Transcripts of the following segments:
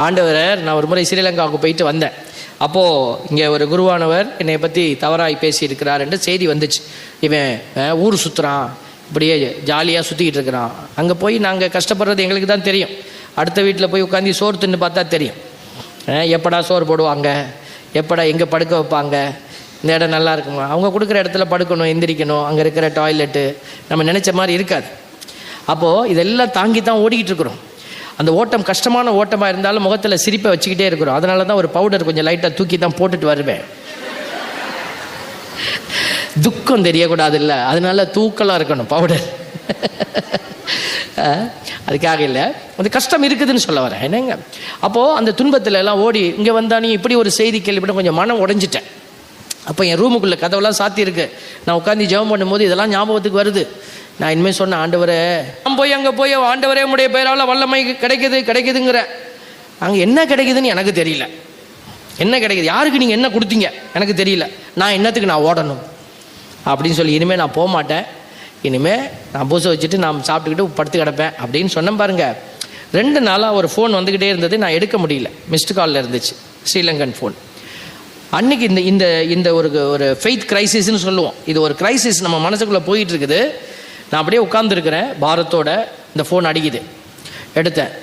ஆண்டவரை நான் ஒரு முறை ஸ்ரீலங்காவுக்கு போயிட்டு வந்தேன். அப்போது இங்கே ஒரு குருவானவர் என்னை பற்றி தவறாய் பேசியிருக்கிறார் என்று செய்தி வந்துச்சு. இவன் ஊர் சுற்றுறான், இப்படியே ஜாலியாக சுற்றிக்கிட்டு இருக்கிறான். அங்கே போய் நாங்கள் கஷ்டப்படுறது எங்களுக்கு தான் தெரியும். அடுத்த வீட்டில் போய் உட்காந்து சோறு தின்னு பார்த்தா தெரியும். எப்படா சோறு போடுவாங்க, எப்படா எங்கே படுக்க வைப்பாங்க, இந்த இடம் நல்லா இருக்குமா, அவங்க கொடுக்குற இடத்துல படுக்கணும், எந்திரிக்கணும், அங்கே இருக்கிற டாய்லெட்டு நம்ம நினச்ச மாதிரி இருக்காது. அப்போது இதெல்லாம் தாங்கி தான் ஓடிக்கிட்டு இருக்கிறோம். அந்த ஓட்டம் கஷ்டமான ஓட்டமாக இருந்தாலும் முகத்தில் சிரிப்பை வச்சுக்கிட்டே இருக்கிறோம். அதனால தான் ஒரு பவுடர் கொஞ்சம் லைட்டாக தூக்கி தான் போட்டுட்டு வருவேன். துக்கம் தெரியக்கூடாது இல்லை, அதனால தூக்கலாக இருக்கணும் பவுடர். அதுக்காக இல்லை, அந்த கஷ்டம் இருக்குதுன்னு சொல்ல வரேன் என்னங்க. அப்போது அந்த துன்பத்தில் எல்லாம் ஓடி இங்கே வந்தா நீ இப்படி ஒரு செய்தி கேள்விப்பட்ட கொஞ்சம் மனம் உடைஞ்சிட்டேன். அப்போ என் ரூமுக்குள்ளே கதவெல்லாம் சாத்தியிருக்கு. நான் உட்காந்து ஜெபம் பண்ணும்போது இதெல்லாம் ஞாபகத்துக்கு வருது. நான் இனிமேல் சொன்னேன், ஆண்டவரே நான் போய் அங்கே போய் ஆண்டவரே உடைய பெயரால் வல்லமை கிடைக்குதுங்கிற, அங்கே என்ன கிடைக்குதுன்னு எனக்கு தெரியல. என்ன கிடைக்குது, யாருக்கு நீங்கள் என்ன கொடுத்தீங்க எனக்கு தெரியல, நான் என்னத்துக்கு நான் ஓடணும் அப்படின்னு சொல்லி இனிமேல் நான் போக மாட்டேன். இனிமேல் நான் பூசை வச்சுட்டு நான் சாப்பிட்டுக்கிட்டு படுத்து கிடப்பேன் அப்படின்னு சொன்னேன். பாருங்கள், 2 நாளாக ஒரு ஃபோன் வந்துக்கிட்டே இருந்தது, நான் எடுக்க முடியல. மிஸ்டு காலில் இருந்துச்சு, ஸ்ரீலங்கன் ஃபோன். அன்றைக்கி இந்த இந்த இந்த ஒரு ஃபெய்த் கிரைசிஸ்ன்னு சொல்லுவோம். இது ஒரு கிரைசிஸ் நம்ம மனசுக்குள்ளே போயிட்டு இருக்குது. நான் அப்படியே உட்கார்ந்துருக்கிறேன் பாரத்தோட, இந்த ஃபோன் அடிக்குது. எடுத்தேன்.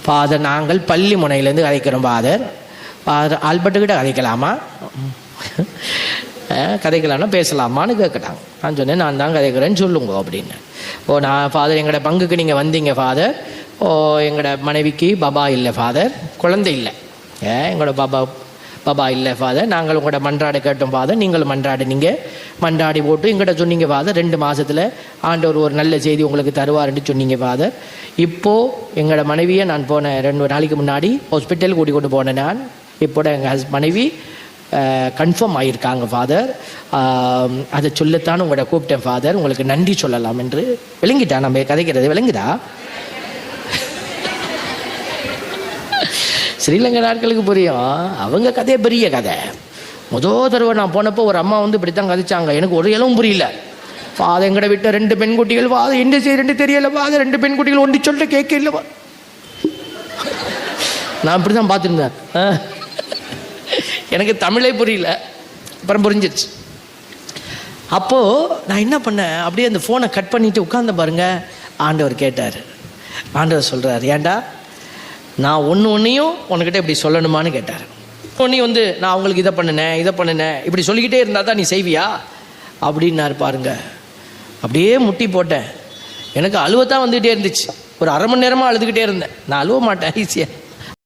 ஃபாதர் நாங்கள் பள்ளி முனையிலேருந்து கதைக்கிறோம் ஃபாதர். ஃபாதர் ஆல்பர்ட்டுக்கிட்ட கதைக்கலாமா, கதைக்கலாம்னா பேசலாமான்னு கேட்குறாங்க. நான் சொன்னேன், நான் தான் கதைக்கிறேன்னு சொல்லுங்க அப்படின்னு. ஓ நான் ஃபாதர் எங்களோட பங்குக்கு நீங்கள் வந்தீங்க ஃபாதர். ஓ எங்களோட மனைவிக்கு பாபா இல்லை ஃபாதர், குழந்தை இல்லை, எங்களோட பாபா இல்லை ஃபாதர். நாங்கள் உங்களோட மன்றாட கேட்டோம் ஃபாதர், நீங்களும் மன்றாடுனீங்க, மன்றாடி போட்டு எங்கிட்ட சொன்னீங்க ஃபாதர் 2 மாதத்தில் ஆண்டவர் ஒரு நல்ல செய்தி உங்களுக்கு தருவார்ன்னு சொன்னீங்க ஃபாதர். இப்போது எங்களோட மனைவியை நான் போன 2 நாளைக்கு முன்னாடி ஹாஸ்பிட்டல் கூட்டி கொண்டு போனேன். நான் இப்போட எங்கள் மனைவி கன்ஃபார்ம் ஆகியிருக்காங்க ஃபாதர். அதை சொல்லத்தான் உங்களோட கூப்பிட்டேன் ஃபாதர், உங்களுக்கு நன்றி சொல்லலாம் என்று. விளங்கிட்டா நம்ம கதைக்கிறது, விளங்குதா? ஸ்ரீலங்கா நாட்களுக்கு புரியும், அவங்க கதையை பெரிய கதை. முதல் தடவை நான் போனப்போ ஒரு அம்மா வந்து இப்படித்தான் கதைச்சாங்க, எனக்கு ஒரு இளவும் புரியல. ஃபாதர் எங்கட விட்ட 2 பெண் குட்டிகள், ஃபாதர் என்ன செய்ய தெரியல ஃபாதர், 2 பெண் குட்டிகள் ஒன்றி சொல்ல கேட்க இல்லை. நான் இப்படி தான் பார்த்துருந்தேன், எனக்கு தமிழே புரியல. அப்புறம் புரிஞ்சிருச்சு. அப்போது நான் என்ன பண்ணேன், அப்படியே அந்த ஃபோனை கட் பண்ணிவிட்டு உட்கார்ந்த பாருங்க. ஆண்டவர் கேட்டார். ஆண்டவர் சொல்கிறார், ஏண்டா நான் ஒன்றையும் உனக்கிட்ட இப்படி சொல்லணுமான்னு கேட்டார். ஒன்றையும் வந்து நான் அவங்களுக்கு இதை பண்ணினேன் இப்படி சொல்லிக்கிட்டே இருந்தால் தான் நீ செய்வியா அப்படின்னாரு. பாருங்க, அப்படியே முட்டி போட்டேன். எனக்கு அழுவத்தான் வந்துக்கிட்டே இருந்துச்சு. ஒரு 1/2 மணி நேரமாக அழுதுகிட்டே இருந்தேன். நான் அழுவ மாட்டேன் ஈஸியாக.